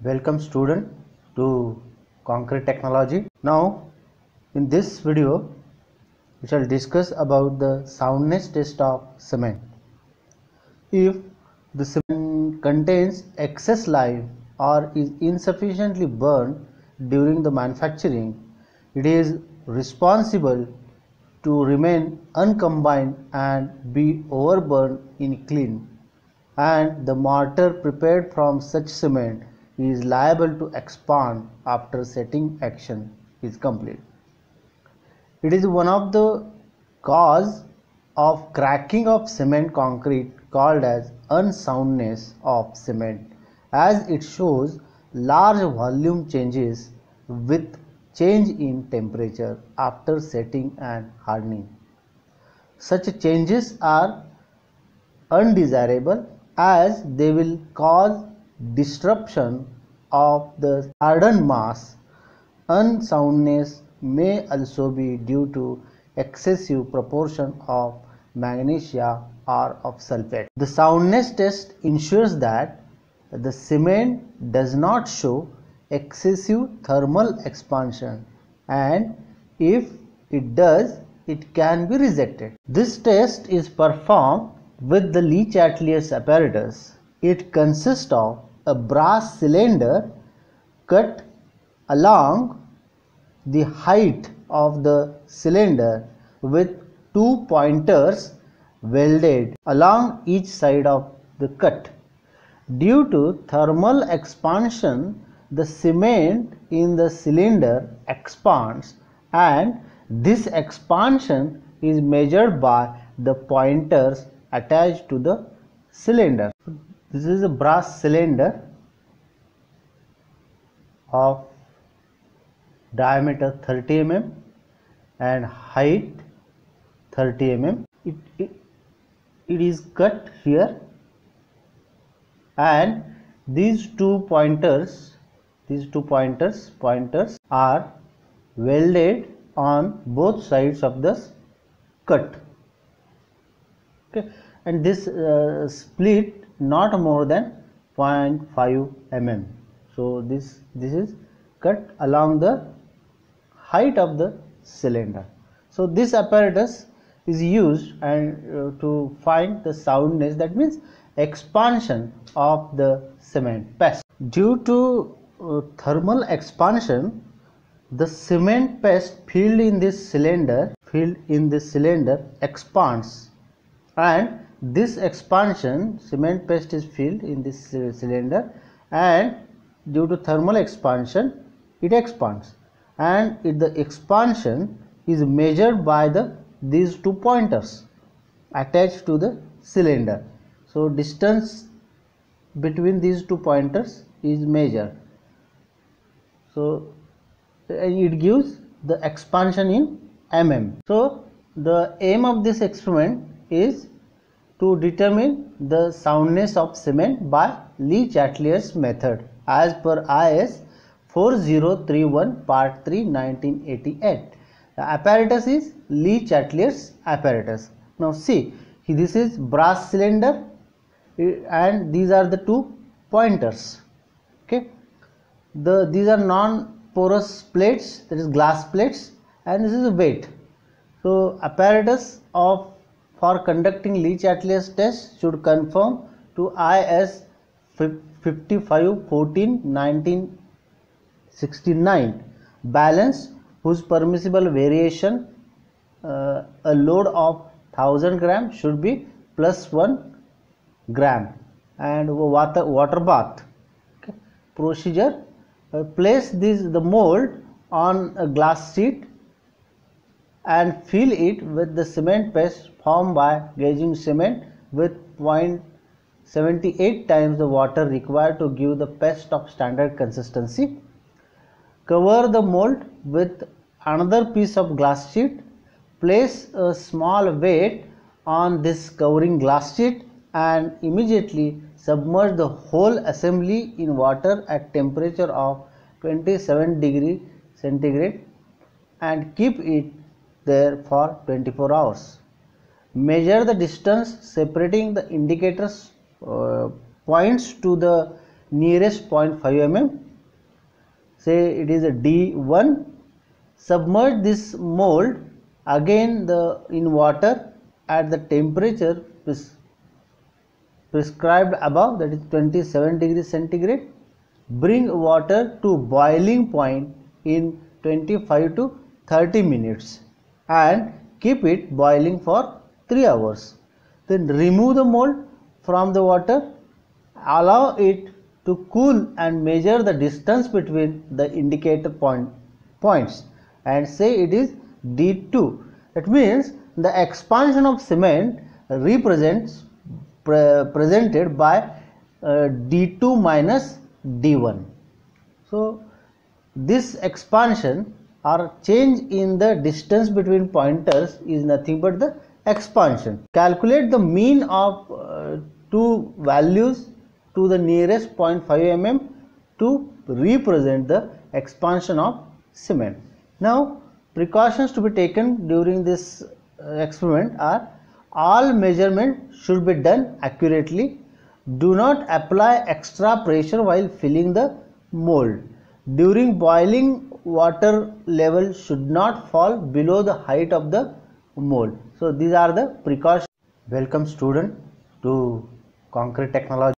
Welcome student to Concrete Technology. Now in this video we shall discuss about the soundness test of cement. If the cement contains excess life or is insufficiently burned during the manufacturing, it is responsible to remain uncombined and be overburned in clean, and the mortar prepared from such cement is liable to expand after setting action is complete. It is one of the cause of cracking of cement concrete called as unsoundness of cement, as it shows large volume changes with change in temperature after setting and hardening. Such changes are undesirable as they will cause disruption of the hardened mass. Unsoundness may also be due to excessive proportion of magnesia or of sulfate. The soundness test ensures that the cement does not show excessive thermal expansion, and if it does, it can be rejected. This test is performed with the Le Chatelier's apparatus. It consists of a brass cylinder cut along the height of the cylinder with two pointers welded along each side of the cut. Due to thermal expansion, the cement in the cylinder expands, and this expansion is measured by the pointers attached to the cylinder. This is a brass cylinder of diameter 30 mm and height 30 mm. It is cut here, and these two pointers are welded on both sides of the cut. Okay, and this split not more than 0.5 mm. So this is cut along the height of the cylinder. So this apparatus is used and to find the soundness, that means expansion of the cement paste. Due to thermal expansion, the cement paste filled in this cylinder expands, and this expansion, cement paste is filled in this cylinder, and due to thermal expansion it expands, and the expansion is measured by these two pointers attached to the cylinder. So distance between these two pointers is measured. So it gives the expansion in mm. So the aim of this experiment is to determine the soundness of cement by Le Chatelier's method as per IS 4031 part 3 1988. The apparatus is Le Chatelier's apparatus. Now see, this is brass cylinder and these are the two pointers. Okay, these are non-porous plates, that is glass plates, and this is a weight. So apparatus for conducting Le Chatelier's test should conform to IS 5514 1969 balance, whose permissible variation, a load of 1000 gram should be plus 1 gram, and water bath. Okay. Procedure: place the mold on a glass sheet and fill it with the cement paste formed by gauging cement with 0.78 times the water required to give the paste of standard consistency. Cover the mold with another piece of glass sheet. Place a small weight on this covering glass sheet and immediately submerge the whole assembly in water at temperature of 27 degree centigrade and keep it there for 24 hours. Measure the distance separating the indicators points to the nearest 0.5 mm, say it is a D1. Submerge this mold again in water at the temperature prescribed above, that is 27 degrees centigrade. Bring water to boiling point in 25 to 30 minutes and keep it boiling for 3 hours. Then remove the mold from the water, allow it to cool and measure the distance between the indicator points and say it is D2. That means the expansion of cement presented by D2 minus D1. So this expansion or change in the distance between pointers is nothing but the expansion. Calculate the mean of two values to the nearest 0.5 mm to represent the expansion of cement. Now, precautions to be taken during this experiment are: all measurements should be done accurately. Do not apply extra pressure while filling the mold. During boiling, water level should not fall below the height of the mold. So these are the precautions. Welcome student to Concrete Technology.